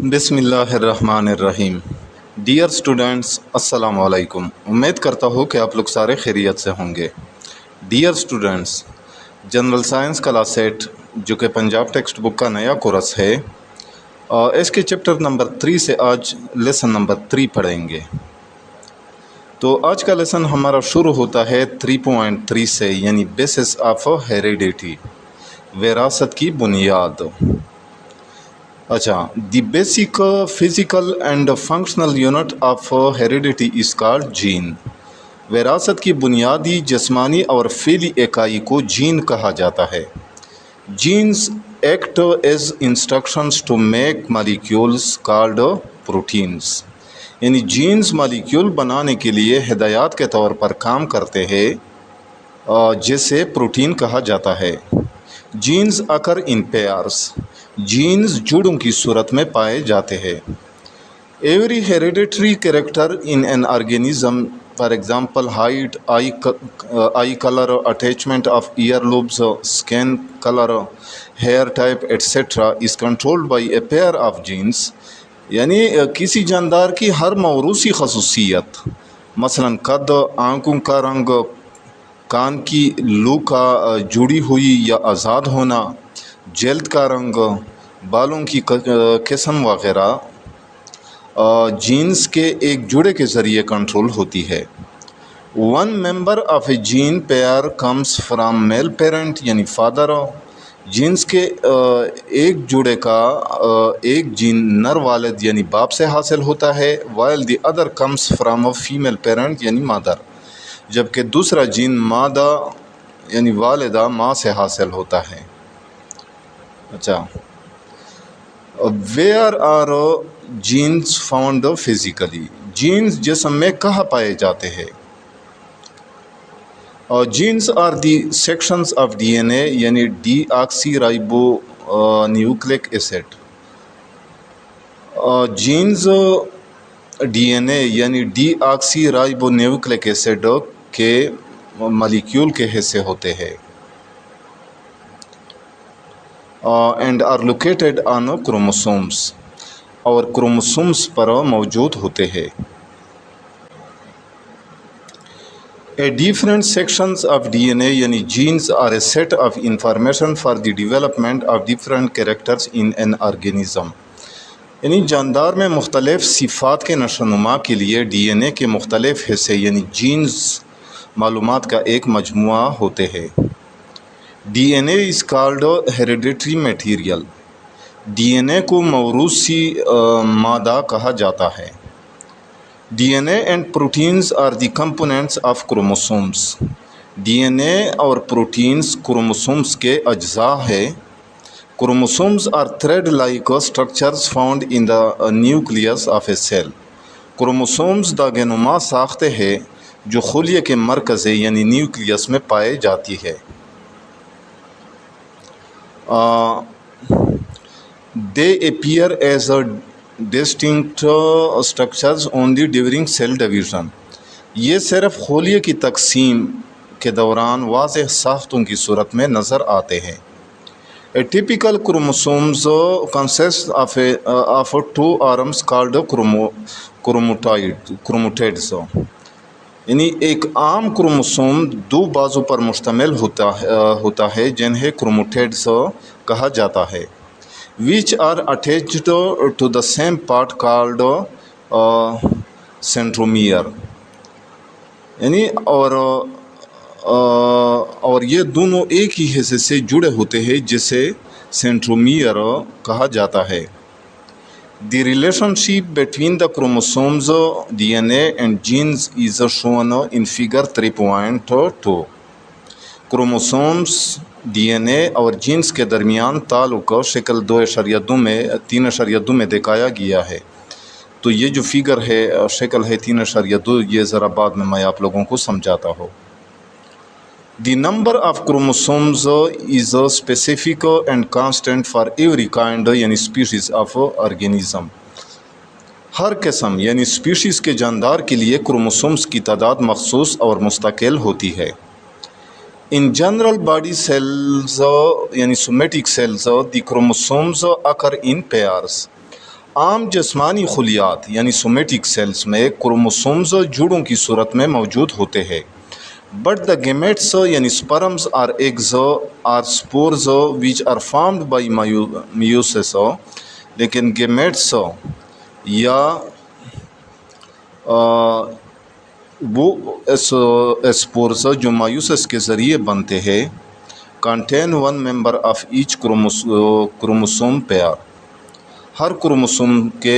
بسم اللہ الرحمن الرحیم۔ ڈیئر اسٹوڈنٹس، السلام علیکم۔ امید کرتا ہوں کہ آپ لوگ سارے خیریت سے ہوں گے۔ Dear students, general science class 8 جو کہ پنجاب ٹیکسٹ بک کا نیا کورس ہے، اس کے چیپٹر نمبر 3 سے آج لیسن نمبر 3 پڑھیں گے۔ تو آج کا لیسن ہمارا شروع ہوتا ہے 3.3 سے، یعنی بیسس آف ہیریڈیٹی، وراثت کی بنیاد۔ اچھا، the basic physical and functional unit of heredity is called gene. وراثت کی بنیادی جسمانی اور فعلی اکائی کو جین کہا جاتا ہے۔ Genes act as instructions to make molecules called proteins, یعنی جینز مالیکیول بنانے کے لیے ہدایات کے طور پر کام کرتے ہیں، جسے پروٹین کہا جاتا ہے۔ Genes occur in pairs, genes جوڑوں کی صورت میں پائے جاتے ہیں۔ Every hereditary character in an organism, for example height, eye colour, attachment of ear lobes, skin colour, hair type etcetera is controlled by a pair of genes, یعنی کسی جاندار کی ہر موروثی خصوصیت، مثلا قد، آنکھوں کا رنگ، کان کی لو کا جڑی ہوئی یا آزاد ہونا، جلد کا رنگ، بالوں کی قسم وغیرہ، جینز کے ایک جوڑے کے ذریعے کنٹرول ہوتی ہے۔ One member of a gene pair comes from male parent, یعنی فادر، جینز کے ایک جوڑے کا ایک جین نر والد یعنی باپ سے حاصل ہوتا ہے، while the other comes from a female parent یعنی مادر، جبکہ دوسرا جین مادہ یعنی والدہ ماں سے حاصل ہوتا ہے۔ اچھا، where are genes found physically, genes جسم میں کہاں پائے جاتے ہیں؟ Genes are the sections of D N A, یعنی deoxyribonucleic acid. Genes D N A یعنی deoxyribonucleic acid کے مالیکیول کے حصے ہوتے ہیں، and are located on chromosomes, اور کروموسومس پر موجود ہوتے ہیں۔ A different sections of D N A یعنی genes are a set of information for the development of different characters in an organism, یعنی جاندار میں مختلف صفات کے نشو و نما کے لیے ڈی این اے کے مختلف حصے یعنی جینز معلومات کا ایک مجموعہ ہوتے ہیں۔ D N A is called hereditary material, D N A کو موروثی مادہ کہا جاتا ہے۔ D N A and proteins are the components of chromosomes, D N A اور پروٹینز کروموسومس کے اجزاء ہے۔ Chromosomes are thread like structures found in the nucleus of a cell, chromosomes داغ نما ساختیں ہیں جو خلیے کے مرکز یعنی نیوکلیس میں پائے جاتی ہے۔ They appear as distinct structures only during cell division، یہ صرف خلیے کی تقسیم کے دوران واضح ساختوں کی صورت میں نظر آتے ہیں۔ A typical chromosomes consists of two arms called chromatids، یعنی ایک عام کروموسوم دو بازو پر مشتمل ہوتا ہے جنہیں کروموٹیڈز کہا جاتا ہے، which are attached to the same part called centromere، یعنی اور یہ دونوں ایک ہی حصے سے جڑے ہوتے ہیں جسے سینٹرومیئر کہا جاتا ہے۔ The relationship between the chromosomes, DNA and genes is shown in figure 3.2۔ Chromosomes, D N A اور جینز کے درمیان تعلق شکل 3.2 میں دکھایا گیا ہے۔ تو یہ جو فگر ہے، شکل ہے 3.2، یہ ذرا بعد میں آپ لوگوں کو سمجھاتا ہوں۔ The number of chromosomes is specific and constant for every kind یعنی species of organism، ہر قسم یعنی اسپیشیز کے جاندار کے لیے کروموسومز کی تعداد مخصوص اور مستقل ہوتی ہے۔ In general body cells یعنی somatic cells, the chromosomes occur in pairs، عام جسمانی خلیات یعنی سومیٹک سیلز میں کروموسومز جوڑوں کی صورت میں موجود ہوتے ہیں، بٹ دا گیمیٹس یعنی sperms or eggs or spores which are formed by meiosis, لیکن گیمیٹس یا وہ اسپورز جو مایوسس کے ذریعے بنتے ہیں contain one member of each chromosome pair, ہر کروموسوم کے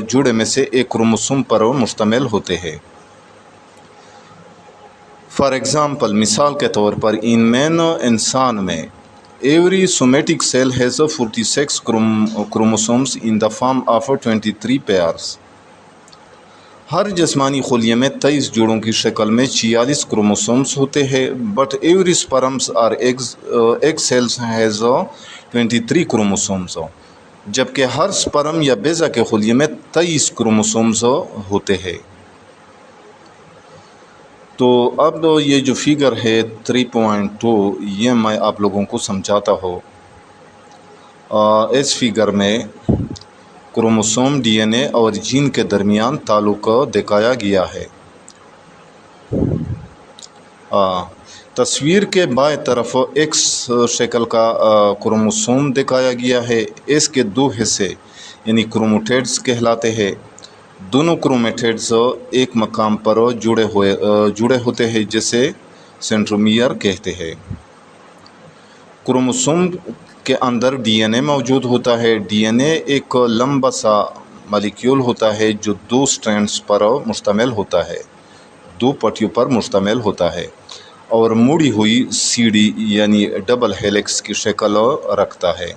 جوڑے میں سے ایک کروموسوم پر مشتمل ہوتے ہیں۔ فار ایگزامپل، مثال کے طور پر ان مین انسان میں every somatic cell has 46 chromosomes in the form of 23 pairs, ہر جسمانی خلیے میں 23 جوڑوں کی شکل میں 46 کروموسومز ہوتے ہیں، but every sperms or egg cells has 23 chromosomes, جبکہ ہر سپرم یا بیضہ کے خلیے میں 23 کروموسومز ہوتے ہیں۔ تو اب یہ جو فگر ہے 3.2 یہ میں آپ لوگوں کو سمجھاتا ہوں۔ اس فگر میں کروموسوم ڈی این اے اور جین کے درمیان تعلق دکھایا گیا ہے۔ تصویر کے بائیں طرف ایکس شکل کا کروموسوم دکھایا گیا ہے، اس کے دو حصے یعنی کرومیٹڈز کہلاتے ہیں۔ دونوں کرومیٹڈز ایک مقام پر جڑے ہوتے ہیں جسے سینٹرومیئر کہتے ہیں۔ کروموسوم کے اندر ڈی این اے موجود ہوتا ہے۔ ڈی این اے ایک لمبا سا مالیکیول ہوتا ہے جو 2 سٹرینڈز پر مشتمل ہوتا ہے، 2 پٹیوں پر مشتمل ہوتا ہے اور مڑی ہوئی سی ڈی یعنی ڈبل ہیلکس کی شکل رکھتا ہے۔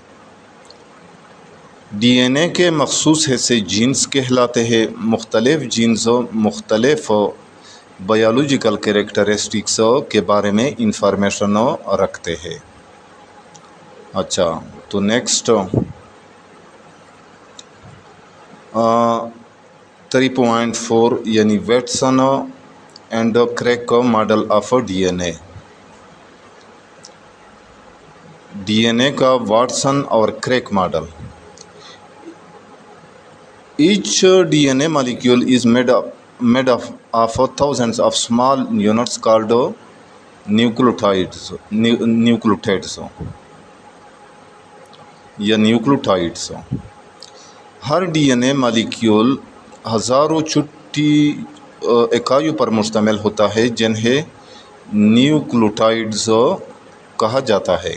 ڈی این اے کے مخصوص حصے جینز کہلاتے ہیں۔ مختلف جینز مختلف بایولوجیکل کریکٹرسٹکس کے بارے میں انفارمیشن رکھتے ہیں۔ اچھا، تو نیکسٹ 3.4 یعنی Watson and Crick model of D N A. D N A کا واٹسن اور Crick model. Each DNA molecule is made of thousands of small units called nucleotides یا نیوکلیوٹائڈس۔ ہر ڈی این اے مالیکیول ہزاروں چھوٹی اکائیوں پر مشتمل ہوتا ہے جنہیں نیوکلیوٹائڈز کہا جاتا ہے۔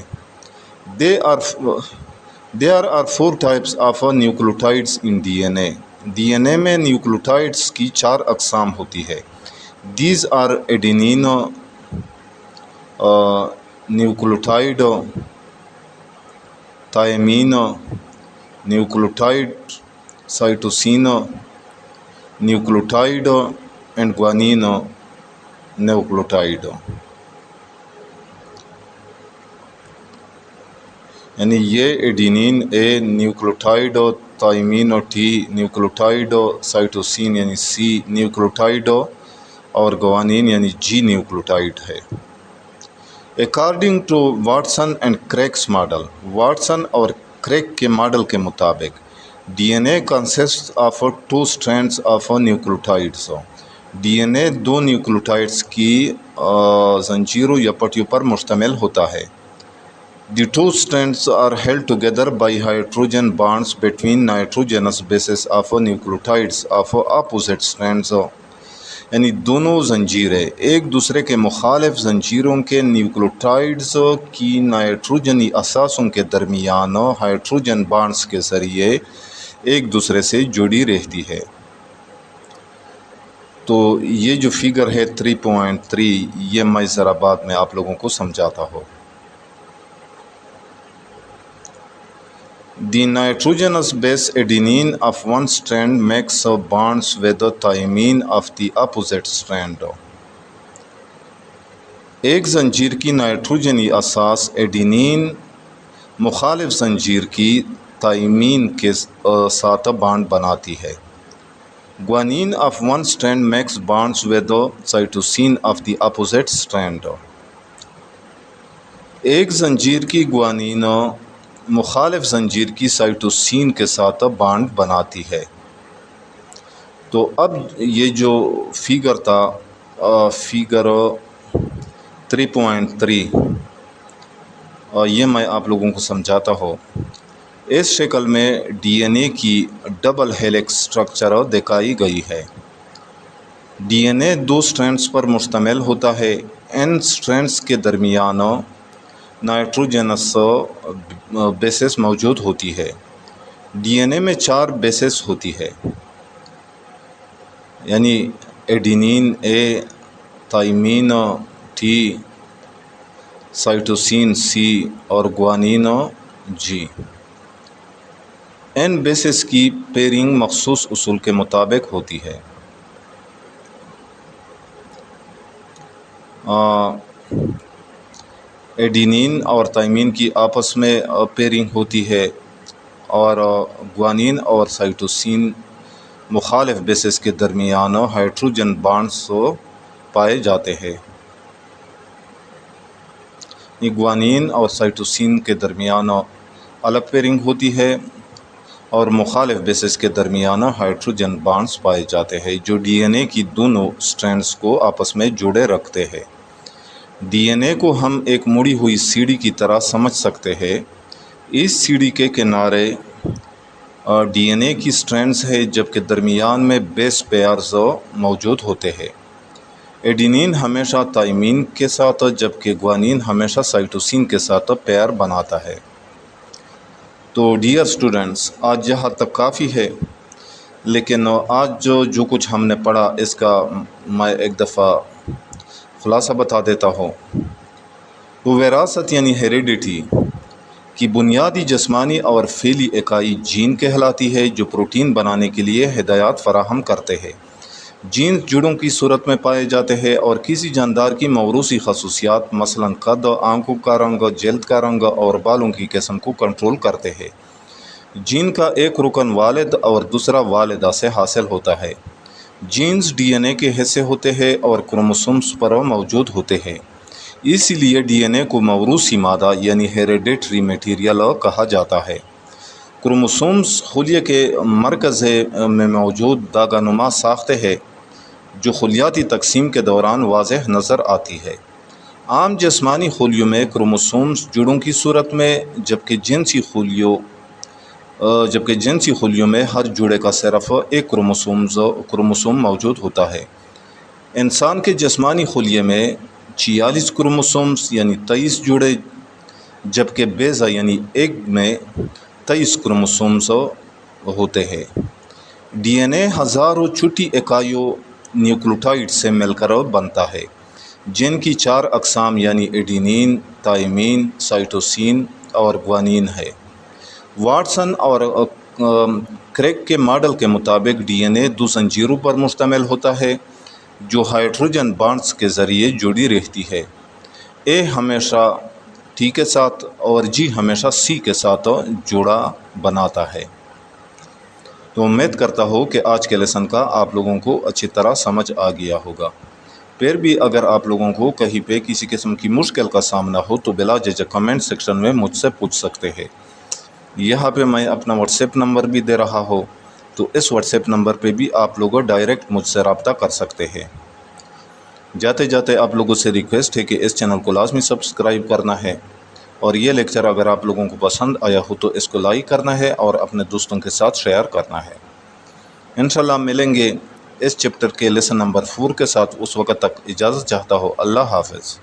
There are 4 types of nucleotides in DNA. D N A میں نیوکلیوٹائڈز کی 4 اقسام ہوتی ہے۔ These are adenine nucleotide, thymine nucleotide, cytosine nucleotide and guanine nucleotide. یعنی یہ adenine A nucleotide, thymine T nucleotide, cytosine یعنی سی نیوکلیوٹائڈ اور guanine یعنی جی نیوکلیوٹائڈ ہے۔ According to Watson and Crick's model, Watson اور کریک کے model کے مطابق D N A consist of 2 strands of nucleotides. D N A 2 nucleotides کی زنجیروں یا پٹیوں پر مشتمل ہوتا ہے۔ The 2 strands are held together by hydrogen bonds between nitrogenous bases of nucleotides of opposite strands. یعنی دونوں زنجیریں ایک دوسرے کے مخالف زنجیروں کے نیوکلیوٹائڈز کی نائٹروجنی اثاثوں کے درمیان ہائیڈروجن بانڈز کے ذریعے ایک دوسرے سے جڑی رہتی ہے۔ تو یہ جو فگر ہے 3.3 یہ میں ذرا بعد میں آپ لوگوں کو سمجھاتا ہوں۔ The nitrogenous base adenine of one strand makes bonds with the thymine of the opposite strand. ایک زنجیر کی نائٹروجنی اساس ایڈینین مخالف زنجیر کی تھائمین کے ساتھ بانڈ بناتی ہے۔ Guanine of one strand makes bonds with the cytosine of the opposite strand. ایک زنجیر کی گوانین مخالف زنجیر کی سائٹوسین کے ساتھ بانڈ بناتی ہے۔ تو اب یہ جو فیگر تھا، فیگر 3.3، یہ میں آپ لوگوں کو سمجھاتا ہوں۔ اس شکل میں ڈی این اے کی ڈبل ہیلکس سٹرکچر دکھائی گئی ہے۔ ڈی این اے 2 سٹرینڈز پر مشتمل ہوتا ہے۔ ان سٹرینڈز کے درمیان نائٹروجنس بیسس موجود ہوتی ہے۔ ڈی این اے میں 4 بیسس ہوتی ہے، یعنی ایڈینین اے، تھائمین ٹی، سائٹوسین سی اور گوانین جی۔ ان بیسس کی پیئرنگ مخصوص اصول کے مطابق ہوتی ہے۔ ایڈینین اور تھائمین کی آپس میں پیئرنگ ہوتی ہے، اور گوانین اور سائٹوسین مخالف بیسس کے درمیان ہائیڈروجن بانڈز پائے جاتے ہیں۔ گوانین اور سائٹوسین کے درمیان الگ پیئرنگ ہوتی ہے اور مخالف بیسس کے درمیان ہائیڈروجن بانڈز پائے جاتے ہیں، جو ڈی این اے کی دونوں سٹرینڈز کو آپس میں جوڑے رکھتے ہیں۔ ڈی این اے کو ہم ایک مڑی ہوئی سیڑھی کی طرح سمجھ سکتے ہیں۔ اس سیڑھی کے کنارے ڈی این اے کی سٹرینڈز ہے، جبکہ درمیان میں بیس پیئرز موجود ہوتے ہیں۔ ایڈینین ہمیشہ تھائمین کے ساتھ، جبکہ گوانین ہمیشہ سائٹوسین کے ساتھ پیئر بناتا ہے۔ تو ڈیئر اسٹوڈنٹس، آج یہاں تک کافی ہے، لیکن آج جو کچھ ہم نے پڑھا اس کا میں ایک دفعہ خلاصہ بتا دیتا ہوں۔ تو وراثت یعنی ہیریڈیٹی کی بنیادی جسمانی اور فعلی اکائی جین کہلاتی ہے، جو پروٹین بنانے کے لیے ہدایات فراہم کرتے ہیں۔ جینز جڑوں کی صورت میں پائے جاتے ہیں اور کسی جاندار کی موروثی خصوصیات مثلاً قد، آنکھوں کا رنگ، جلد کا رنگ اور بالوں کی قسم کو کنٹرول کرتے ہیں۔ جین کا ایک رکن والد اور دوسرا والدہ سے حاصل ہوتا ہے۔ جینز ڈی این اے کے حصے ہوتے ہیں اور کروموسومز پر موجود ہوتے ہیں، اسی لیے ڈی این اے کو موروثی مادہ یعنی ہیریڈیٹری میٹیریل کہا جاتا ہے۔ کروموسومز خلیے کے مرکز میں موجود داغ نما ساختیں ہیں، جو خلیاتی تقسیم کے دوران واضح نظر آتی ہے۔ عام جسمانی خلیوں میں کروموسومز جڑوں کی صورت میں، جبکہ جنسی خلیوں میں ہر جوڑے کا صرف ایک کروموسوم موجود ہوتا ہے۔ انسان کے جسمانی خلیے میں 46 کروموسومز یعنی 23 جوڑے، جبکہ بیضہ یعنی ایگ میں 23 کروموسومز ہوتے ہیں۔ ڈی این اے ہزاروں چھوٹی اکائیوں نیوکلیوٹائڈ سے مل کر بنتا ہے، جن کی 4 اقسام یعنی ایڈینین، تھائمین، سائٹوسین اور گوانین ہے۔ واٹسن اور کریک کے ماڈل کے مطابق ڈی این اے 2 زنجیروں پر مشتمل ہوتا ہے، جو ہائیڈروجن بانڈز کے ذریعے جڑی رہتی ہے۔ اے ہمیشہ ٹی کے ساتھ اور جی ہمیشہ سی کے ساتھ جوڑا بناتا ہے۔ تو امید کرتا ہوں کہ آج کے لیسن کا آپ لوگوں کو اچھی طرح سمجھ آ گیا ہوگا۔ پھر بھی اگر آپ لوگوں کو کہیں پہ کسی قسم کی مشکل کا سامنا ہو تو بلا جھجک کمنٹ سیکشن میں مجھ سے پوچھ سکتے ہیں۔ یہاں پہ میں اپنا واٹس ایپ نمبر بھی دے رہا ہوں، تو اس واٹس ایپ نمبر پہ بھی آپ لوگ ڈائریکٹ مجھ سے رابطہ کر سکتے ہیں۔ جاتے جاتے آپ لوگوں سے ریکویسٹ ہے کہ اس چینل کو لازمی سبسکرائب کرنا ہے، اور یہ لیکچر اگر آپ لوگوں کو پسند آیا ہو تو اس کو لائک کرنا ہے اور اپنے دوستوں کے ساتھ شیئر کرنا ہے۔ انشاءاللہ ملیں گے اس چیپٹر کے لیسن نمبر 4 کے ساتھ۔ اس وقت تک اجازت چاہتا ہوں۔ اللہ حافظ۔